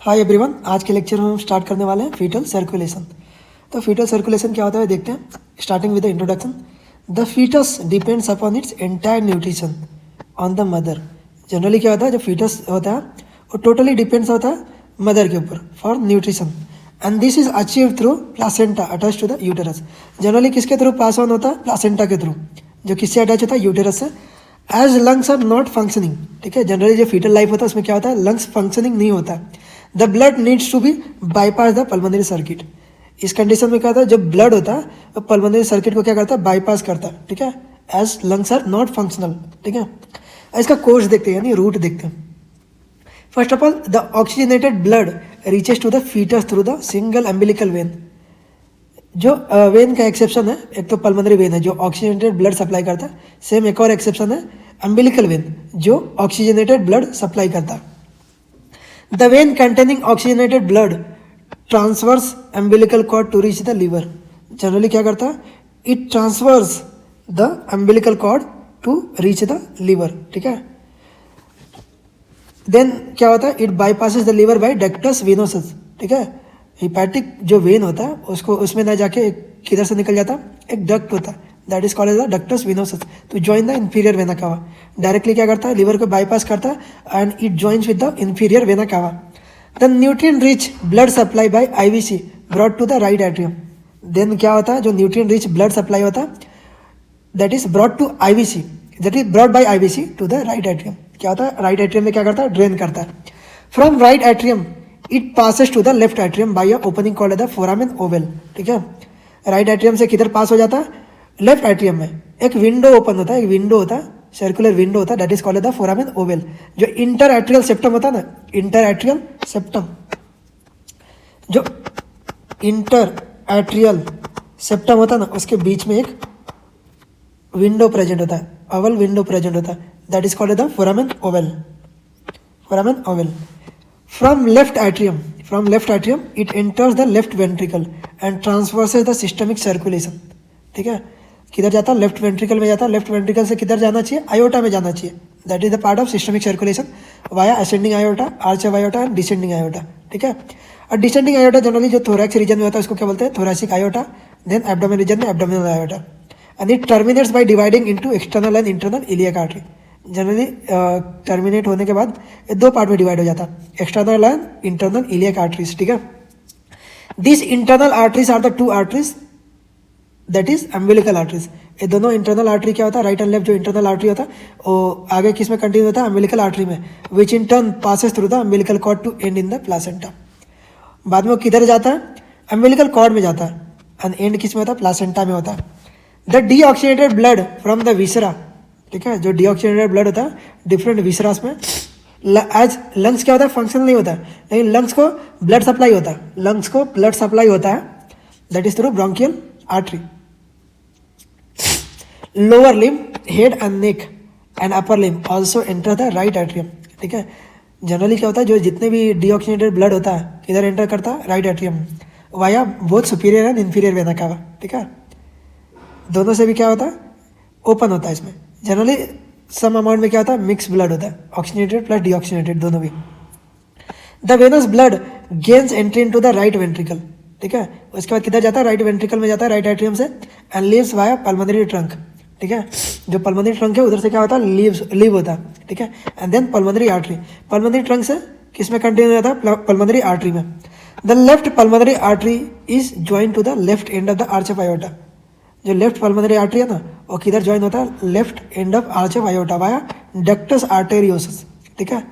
Hi everyone, आज के lecture में हम स्टार्ट करने वाले हैं फीटल सर्कुलेशन। तो फीटल सर्कुलेशन क्या होता है देखते हैं। Starting with the introduction. The fetus depends upon its entire nutrition on the mother. Generally क्या होता है, जो फीटस होता है वो टोटली डिपेंड्स होता है मदर के ऊपर for nutrition, and this is achieve through placenta attach to the uterus. Generally किसके थ्रू पास ऑन होता है? प्लासेंटा के थ्रू, जो किससे अटैच होता है? यूटेरस से। As lungs are not functioning, ठीक है, जनरली जो फीटल लाइफ होता है उसमें क्या होता है, लंग्स फंक्शनिंग नहीं होता है। The blood needs to be bypass the pulmonary circuit. इस कंडीशन में क्या होता है, जब ब्लड होता है तो पल्मोनरी सर्किट को क्या करता है, बाईपास करता है, ठीक है, as lungs are not functional, ठीक है। इसका कोर्स देखते हैं, यानी रूट देखते हैं। First of all, the oxygenated blood reaches to the fetus through the single umbilical vein. जो वेन का एक्सेप्शन है, एक तो पल्मोनरी वेन है जो ऑक्सीजनेटेड ब्लड सप्लाई करता है, सेम एक और एक्सेप्शन है एम्बिलिकल वेन जो ऑक्सीजनेटेड ब्लड सप्लाई करता है। The vein containing oxygenated blood transfers umbilical cord to reach the liver. Generally क्या करता है, it transfers the umbilical cord to reach the liver, ठीक है। Then क्या होता है, it bypasses the liver by ductus venosus, ठीक है। हिपैटिक जो वेन होता है उसको उसमें ना जाके किधर से निकल जाता है, एक डक्ट होता है, that is called as the ductus venosus to join the inferior vena cava. Directly क्या करता है, लिवर को बाईपास करता है and it joins with the inferior vena cava. The nutrient rich blood supply by IVC brought to the right atrium. Then क्या होता है, जो न्यूट्रिएंट रिच ब्लड सप्लाई होता है that is brought to IVC, that is brought by IVC to the right atrium. क्या होता है, right atrium में क्या करता है, ड्रेन करता है। From right atrium it passes to the left atrium by opening called the foramen ovale, ठीक है। राइट एट्रियम से किधर पास हो जाता है, लेफ्ट एट्रियम में एक विंडो ओपन होता है, एक विंडो होता है, सर्कुलर विंडो होता है, that is called the foramen Oval. जो इंटर एट्रियल सेप्टम होता है ना, इंटर एट्रियल सेप्टम, जो इंटर एट्रियल सेप्टम होता है ना, उसके बीच में एक विंडो प्रेजेंट होता है, ओवल विंडो प्रेजेंट होता है, that is called the foramen oval, foramen oval. From left atrium it enters the left ventricle and transverses the systemic circulation, ठीक है। किधर जाता है, लेफ्ट वेंट्रिकल में जाता है। लेफ्ट वेंट्रिकल से किधर जाना चाहिए, आयोटा में जाना चाहिए, that is the part of systemic circulation via ascending aorta, arch of aorta and descending aorta, ठीक है। और डिसेंडिंग आयोटा जनरली जो थोरैक्स रीजन में होता है उसको क्या बोलते हैं, thoracic aorta. Then abdomen region में abdominal aorta, and it terminates by dividing into external and internal iliac artery. Generally terminate होने के बाद दो पार्ट में डिवाइड हो जाता है, external and internal iliac arteries, ठीक है। This internal arteries are the two arteries that is umbilical arteries. ये दोनों इंटरनल आर्टरी क्या होता है, राइट एंड लेफ्ट जो इंटरनल आर्टरी होता है वो आगे किस में कंटिन्यू होता है, अम्बिलिकल आर्टरी में, which in turn passes through the umbilical cord to and in the placenta. बाद में वो किधर जाता है, अम्बिलिकल कॉर्ड में जाता है, एंड एंड किस में होता है, प्लासेंटा में होता है। The deoxygenated blood from the viscera, ठीक है, जो डीऑक्सीजनेटेड ब्लड होता है डिफरेंट विसरास में, एज लंग्स क्या होता है, फंक्शन नहीं होता है, लेकिन लंग्स को ब्लड सप्लाई होता है, लंग्स को ब्लड सप्लाई होता है, that is through bronchial artery. Lower limb, head and neck and upper limb also enter the right atrium, ठीक है। जनरली क्या होता है, जो जितने भी डीऑक्सीजनेटेड ब्लड होता है किधर एंटर करता है, right atrium via both superior and inferior vena cava, ठीक है। दोनों से भी क्या होता है, ओपन होता है। इसमें जनरली सम अमाउंट में क्या होता है, मिक्स ब्लड होता है, ऑक्सीजनेटेड प्लस डीऑक्सीजनेटेड दोनों भी। The venous blood gains entry into the right ventricle, ठीक है। उसके बाद किधर जाता है, राइट वेंट्रिकल में जाता है, राइट एट्रियम से, and leaves via pulmonary trunk, ठीक है। जो पल्मोनरी ट्रंक है उधर से क्या होता है, लीव होता है, ठीक है। And then pulmonary artery, pulmonary trunk से किस में कंटिन्यू होता है, पल्मोनरी आर्टरी में। The left pulmonary artery is join to the left end of the arch of aorta. जो लेफ्ट पल्मोनरी आर्टरी है ना वो किधर ज्वाइन होता है, left end of arch of aorta via ductus arteriosus, ठीक है।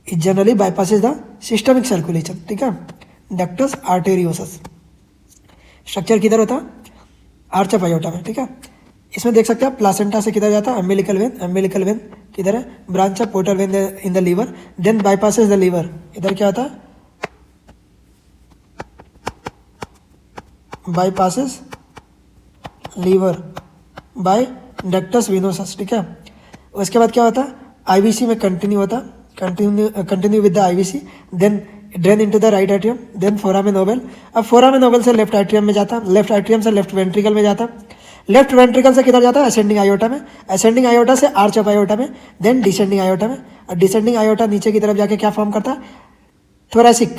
It generally bypasses the systemic circulation, ठीक है, डक्टस आर्टेरियोसस। स्ट्रक्चर किधर होता है, आर्च ऑफ आयोटा में, ठीक है। इसमें देख सकते हैं प्लासेंटा से किधर जाता है, अम्बिलिकल वेन, अम्बिलिकल वेन किधर है, branch of portal vein in the liver, then bypasses the liver. इधर क्या होता है, bypasses liver by ductus venosus, ठीक है। उसके बाद क्या होता है, आईवीसी में कंटिन्यू होता है, continue with the IVC, then drain into the right atrium, then foramen ovale. अब फोरामेन ओवल से लेफ्ट एट्रियम में जाता है, लेफ्ट एट्रियम से लेफ्ट वेंट्रिकल में जाता है, लेफ्ट वेंट्रिकल से किधर जाता है, असेंडिंग आयोटा में, असेंडिंग आयोटा से आर्च ऑफ आयोटा में, देन डिसेंडिंग आयोटा में, और डिसेंडिंग आयोटा नीचे की तरफ जाके क्या फॉर्म करता है, thoracic,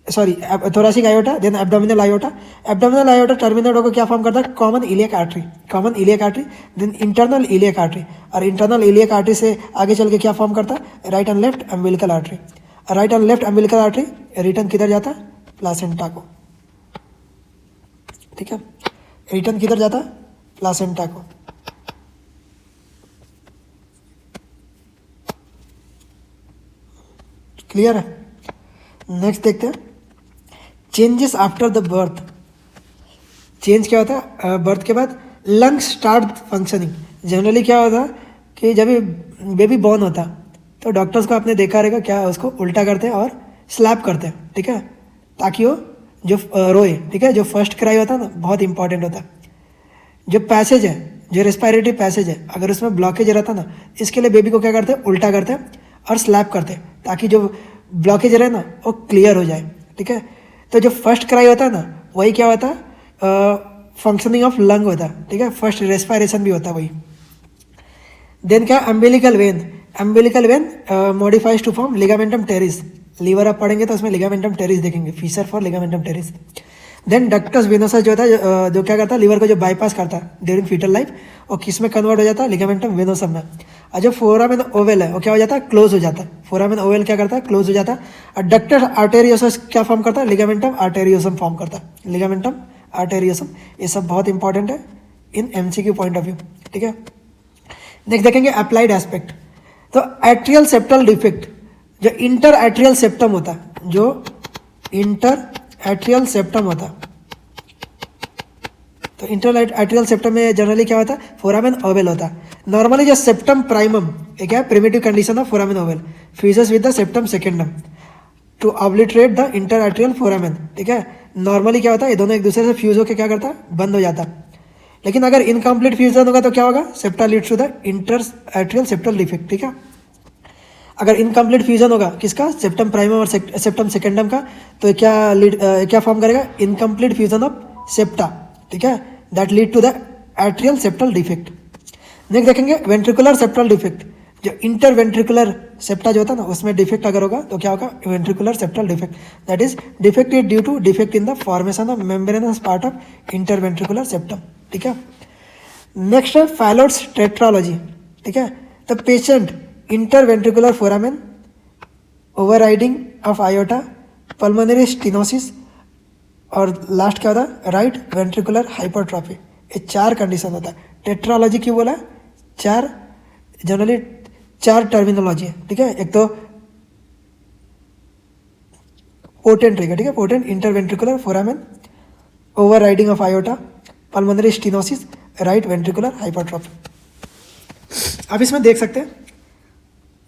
sorry thoracic aorta, then abdominal aorta. Abdominal aorta terminate होकर क्या फॉर्म करता है, common iliac artery, then internal iliac artery, और इंटरनल इलियक आर्टरी से आगे चल के क्या फॉर्म करता है, right and left umbilical artery. Right and left umbilical artery return किधर जाता है, प्लासेंटा को. ठीक है, रिटर्न किधर जाता है, प्लासेंटा को. क्लियर है. नेक्स्ट देखते हैं changes after the birth. Change क्या होता है, बर्थ के बाद लंग्स स्टार्ट फंक्शनिंग. जनरली क्या होता है कि जब बेबी बॉर्न होता तो डॉक्टर्स को आपने देखा रहेगा क्या, उसको उल्टा करते हैं और स्लैप करते हैं. ठीक है, ताकि वो जो रोए. ठीक है, जो फर्स्ट क्राई होता है ना, बहुत इंपॉर्टेंट होता है. जो पैसेज है, जो रेस्पिरेटरी पैसेज है, अगर उसमें ब्लॉकेज रहता ना, इसके लिए बेबी को क्या करते हैं, उल्टा करते हैं और स्लैप करते हैं, ताकि जो ब्लॉकेज रहे ना वो क्लियर हो जाए. ठीक है, तो जो फर्स्ट क्राई होता है ना, वही क्या होता है, फंक्शनिंग ऑफ लंग होता है. ठीक है, फर्स्ट रेस्पिरेशन भी होता है वही. देन क्या, umbilical vein modifies to form ligamentum teres. Liver आप पढ़ेंगे तो उसमें लिगामेंटम टेरिस देखेंगे, feature for ligamentum teres. Then ductus venosus जो होता है, जो क्या करता है, लीवर को जो बाईपास करता है ड्यूरिंग फीटल लाइफ, और किस में कन्वर्ट हो जाता है, लिगामेंटम वेनोसम में. और जो फोरामेन ओवेल है वो क्या हो जाता है, क्लोज हो जाता है. फोरामेन ओवेल क्या करता है, क्लोज हो जाता है. और डक्टस आर्टेरियोसस क्या फॉर्म करता है, लिगामेंटम आर्टेरियोसम फॉर्म करता है, लिगामेंटम आर्टेरियोसम. ये सब बहुत इंपॉर्टेंट है इन एमसीक्यू पॉइंट ऑफ व्यू. ठीक है, नेक्स्ट देखेंगे अप्लाइड एस्पेक्ट. तो एट्रियल सेप्टल डिफेक्ट, जो इंटर एट्रियल सेप्टम होता है, जो इंटर एट्रियल सेप्टम होता है, तो इंटर एट्रियल सेप्टम में जनरली क्या होता है, फोरामेन ओवेल होता है. नॉर्मली जो सेप्टम प्राइमम एक है primitive condition of foramen ovale fuses with the septum secundum to obliterate the inter atrial foramen. ठीक है, नॉर्मली क्या होता है, ये दोनों एक दूसरे से फ्यूज होकर क्या करता है, बंद हो जाता है. लेकिन अगर इनकम्प्लीट फ्यूजन होगा तो क्या होगा, septa leads to the inter atrial septal defect. ठीक है, अगर इनकम्प्लीट फ्यूजन होगा किसका, सेप्टम प्राइमम और सेप्टम सेकेंडम का, तो क्या फॉर्म करेगा, इनकम्प्लीट फ्यूजन ऑफ सेप्टा. ठीक है, that lead to the atrial septal defect. Next देखेंगे वेंट्रिकुलर सेप्टल डिफेक्ट. जो इंटर वेंट्रिकुलर सेप्टा जो होता है ना, उसमें डिफेक्ट अगर होगा तो क्या होगा, ventricular septal defect. That is defect is due to defect in the formation of membranous part of inter ventricular septum. ठीक है, नेक्स्ट है फैलोड्स टेट्रालॉजी. ठीक है, the patient interventricular foramen, overriding of aorta, pulmonary stenosis, और last क्या होता है, right ventricular hypertrophy. ये 4 कंडीशन होता है. टेट्रालॉजी क्यों बोला, 4, जनरली 4 टर्मिनोलॉजी है. ठीक है, एक तो पोटेंट रहेगा. ठीक है, potent interventricular foramen, overriding of aorta, pulmonary stenosis, right ventricular hypertrophy. आप इसमें देख सकते हैं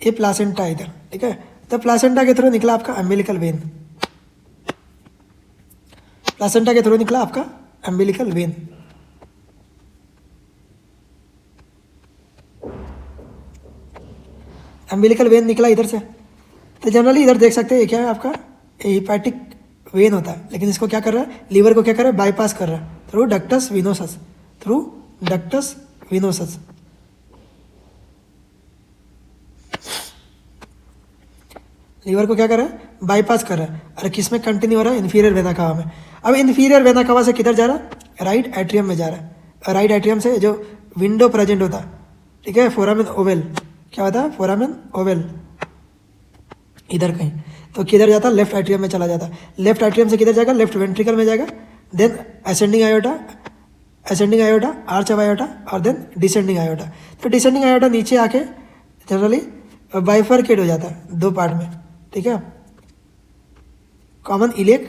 ये प्लासेंटा इधर. ठीक है, तो प्लासेंटा के थ्रू निकला आपका अम्बिलिकल वेन, प्लासेंटा के थ्रू निकला आपका अम्बिलिकल वेन. अम्बिलिकल वेन निकला इधर से, तो जनरली इधर देख सकते हैं ये क्या है, आपका हिपैटिक वेन होता है. लेकिन इसको क्या कर रहा है, लीवर को क्या कर रहा है, बाईपास कर रहा है through ductus venosus, through ductus venosus. Liver को क्या कर रहा है, बाईपास कर रहा है. और किस में कंटिन्यू हो रहा है, इन्फीरियर वेना कावा में. अब इन्फीरियर वेना कावा से किधर जा रहा है, राइट एट्रियम में जा रहा है. राइट एट्रियम से जो विंडो प्रेजेंट होता है, ठीक है, फोरामेन ओवेल, क्या होता है, फोरामेन ओवेल इधर कहीं, तो किधर जाता है, लेफ्ट एट्रियम में चला जाता है. लेफ्ट एट्रियम से किधर जाएगा, लेफ्ट वेंट्रिकल में जाएगा. Then ascending aorta, arch of aorta, और देन डिसेंडिंग आयोटा. तो डिसेंडिंग आयोटा नीचे आके जनरली बाइफर्केट हो जाता है 2 पार्ट में. ठीक है, कॉमन इलियक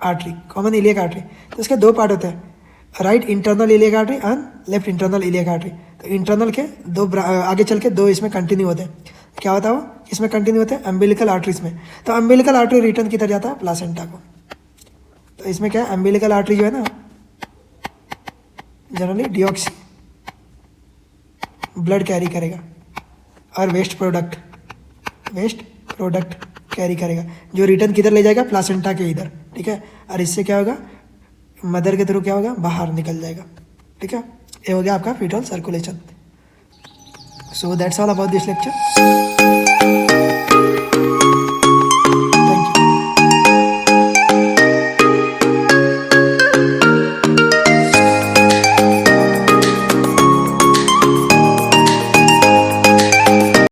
आर्टरी, तो इसके 2 पार्ट होते हैं, right internal iliac artery and left internal iliac artery. तो इंटरनल के 2 आगे चल के 2 इसमें कंटिन्यू होते हैं. क्या होता है वो, इसमें कंटिन्यू होते हैं अम्बिलिकल आर्टरीज में. तो अम्बिलिकल आर्टरी रिटर्न किधर जाता है, प्लासेंटा को. तो इसमें क्या है, अम्बिलिकल आर्टरी जो है ना, जनरली डिऑक्सी ब्लड कैरी करेगा और वेस्ट प्रोडक्ट कैरी करेगा, जो रिटर्न किधर ले जाएगा, प्लासेंटा के इधर. ठीक है, और इससे क्या होगा, मदर के थ्रू क्या होगा, बाहर निकल जाएगा. ठीक है, ये हो गया आपका fetal circulation. So that's all about this lecture.